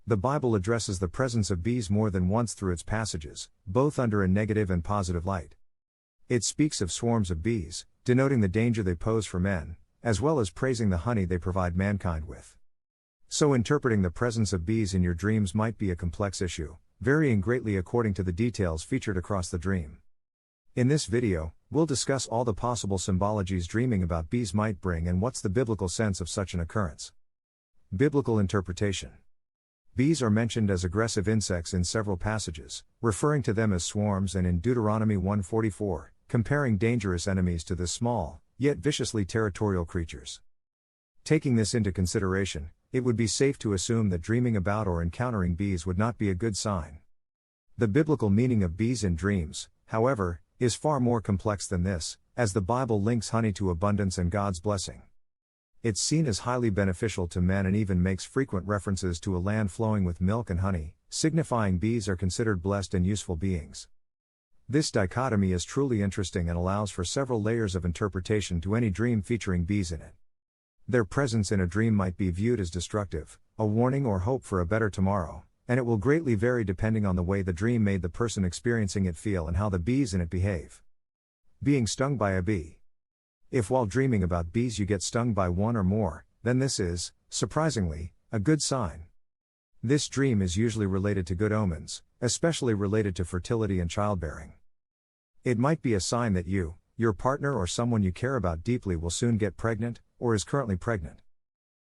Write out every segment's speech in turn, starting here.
The Bible addresses the presence of bees more than once through its passages, both under a negative and positive light. It speaks of swarms of bees, denoting the danger they pose for men, as well as praising the honey they provide mankind with. So interpreting the presence of bees in your dreams might be a complex issue, varying greatly according to the details featured across the dream. In this video, we'll discuss all the possible symbologies dreaming about bees might bring and what's the biblical sense of such an occurrence. Biblical interpretation. Bees are mentioned as aggressive insects in several passages, referring to them as swarms, and in Deuteronomy 1:44, comparing dangerous enemies to the small, yet viciously territorial creatures. Taking this into consideration, it would be safe to assume that dreaming about or encountering bees would not be a good sign. The biblical meaning of bees in dreams, however, is far more complex than this, as the Bible links honey to abundance and God's blessing. It's seen as highly beneficial to men and even makes frequent references to a land flowing with milk and honey, signifying bees are considered blessed and useful beings. This dichotomy is truly interesting and allows for several layers of interpretation to any dream featuring bees in it. Their presence in a dream might be viewed as destructive, a warning or hope for a better tomorrow, and it will greatly vary depending on the way the dream made the person experiencing it feel and how the bees in it behave. Being stung by a bee. If while dreaming about bees you get stung by one or more, then this is, surprisingly, a good sign. This dream is usually related to good omens, especially related to fertility and childbearing. It might be a sign that you, your partner, or someone you care about deeply will soon get pregnant, or is currently pregnant.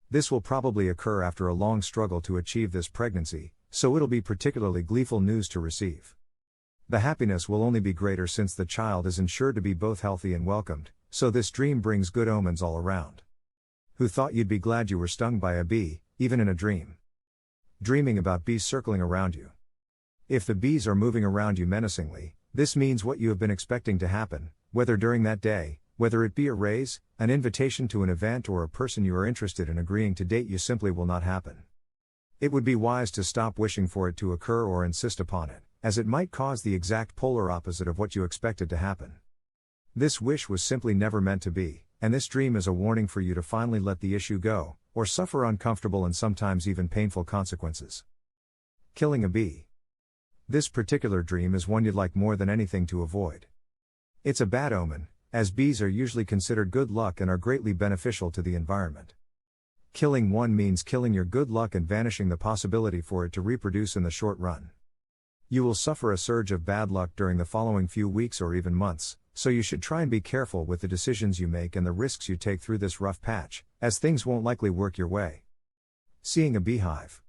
This will probably occur after a long struggle to achieve this pregnancy, so it'll be particularly gleeful news to receive. The happiness will only be greater since the child is ensured to be both healthy and welcomed, so this dream brings good omens all around. Who thought you'd be glad you were stung by a bee, even in a dream? Dreaming about bees circling around you. If the bees are moving around you menacingly, this means what you have been expecting to happen, whether during that day, whether it be a raise, an invitation to an event, or a person you are interested in agreeing to date you, simply will not happen. It would be wise to stop wishing for it to occur or insist upon it, as it might cause the exact polar opposite of what you expected to happen. This wish was simply never meant to be, and this dream is a warning for you to finally let the issue go, or suffer uncomfortable and sometimes even painful consequences. Killing a bee. This particular dream is one you'd like more than anything to avoid. It's a bad omen, as bees are usually considered good luck and are greatly beneficial to the environment. Killing one means killing your good luck and vanishing the possibility for it to reproduce in the short run. You will suffer a surge of bad luck during the following few weeks or even months, so you should try and be careful with the decisions you make and the risks you take through this rough patch, as things won't likely work your way. Seeing a beehive.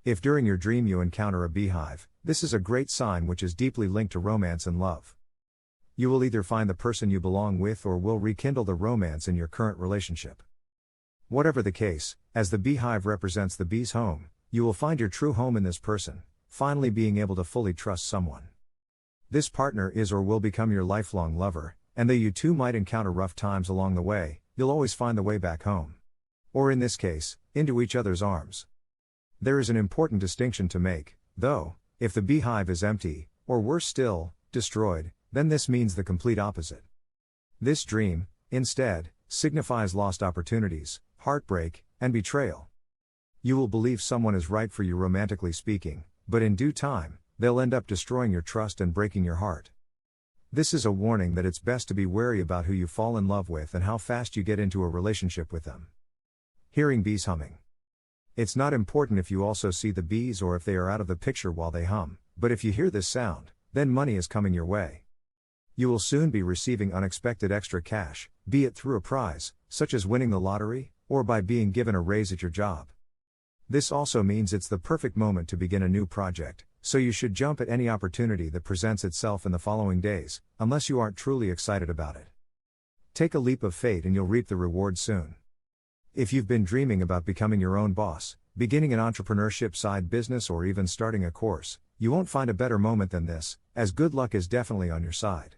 If during your dream you encounter a beehive, this is a great sign which is deeply linked to romance and love. You will either find the person you belong with or will rekindle the romance in your current relationship. Whatever the case, as the beehive represents the bee's home, you will find your true home in this person, finally being able to fully trust someone. This partner is or will become your lifelong lover, and though you two might encounter rough times along the way, you'll always find the way back home. Or in this case, into each other's arms. There is an important distinction to make, though. If the beehive is empty, or worse still, destroyed, then this means the complete opposite. This dream, instead, signifies lost opportunities, heartbreak, and betrayal. You will believe someone is right for you romantically speaking, but in due time, they'll end up destroying your trust and breaking your heart. This is a warning that it's best to be wary about who you fall in love with and how fast you get into a relationship with them. Hearing bees humming. It's not important if you also see the bees or if they are out of the picture while they hum, but if you hear this sound, then money is coming your way. You will soon be receiving unexpected extra cash, be it through a prize, such as winning the lottery, or by being given a raise at your job. This also means it's the perfect moment to begin a new project, so you should jump at any opportunity that presents itself in the following days, unless you aren't truly excited about it. Take a leap of faith and you'll reap the reward soon. If you've been dreaming about becoming your own boss, beginning an entrepreneurship side business, or even starting a course, you won't find a better moment than this, as good luck is definitely on your side.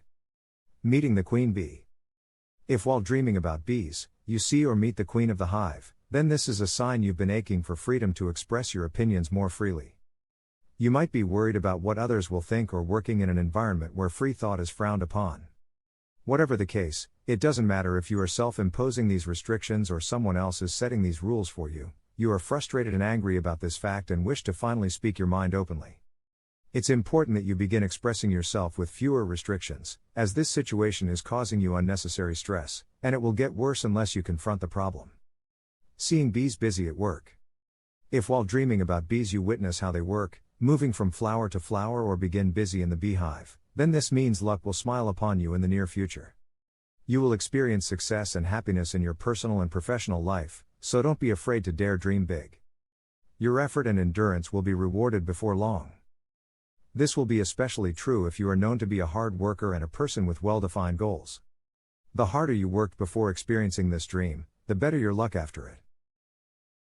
Meeting the queen bee. If while dreaming about bees, you see or meet the queen of the hive, then this is a sign you've been aching for freedom to express your opinions more freely. You might be worried about what others will think or working in an environment where free thought is frowned upon. Whatever the case, it doesn't matter if you are self-imposing these restrictions or someone else is setting these rules for you. you are frustrated and angry about this fact and wish to finally speak your mind openly. It's important that you begin expressing yourself with fewer restrictions, as this situation is causing you unnecessary stress, and it will get worse unless you confront the problem. Seeing bees busy at work. If while dreaming about bees you witness how they work, moving from flower to flower or begin busy in the beehive, then this means luck will smile upon you in the near future. You will experience success and happiness in your personal and professional life, so don't be afraid to dare dream big. Your effort and endurance will be rewarded before long. This will be especially true if you are known to be a hard worker and a person with well-defined goals. The harder you worked before experiencing this dream, the better your luck after it.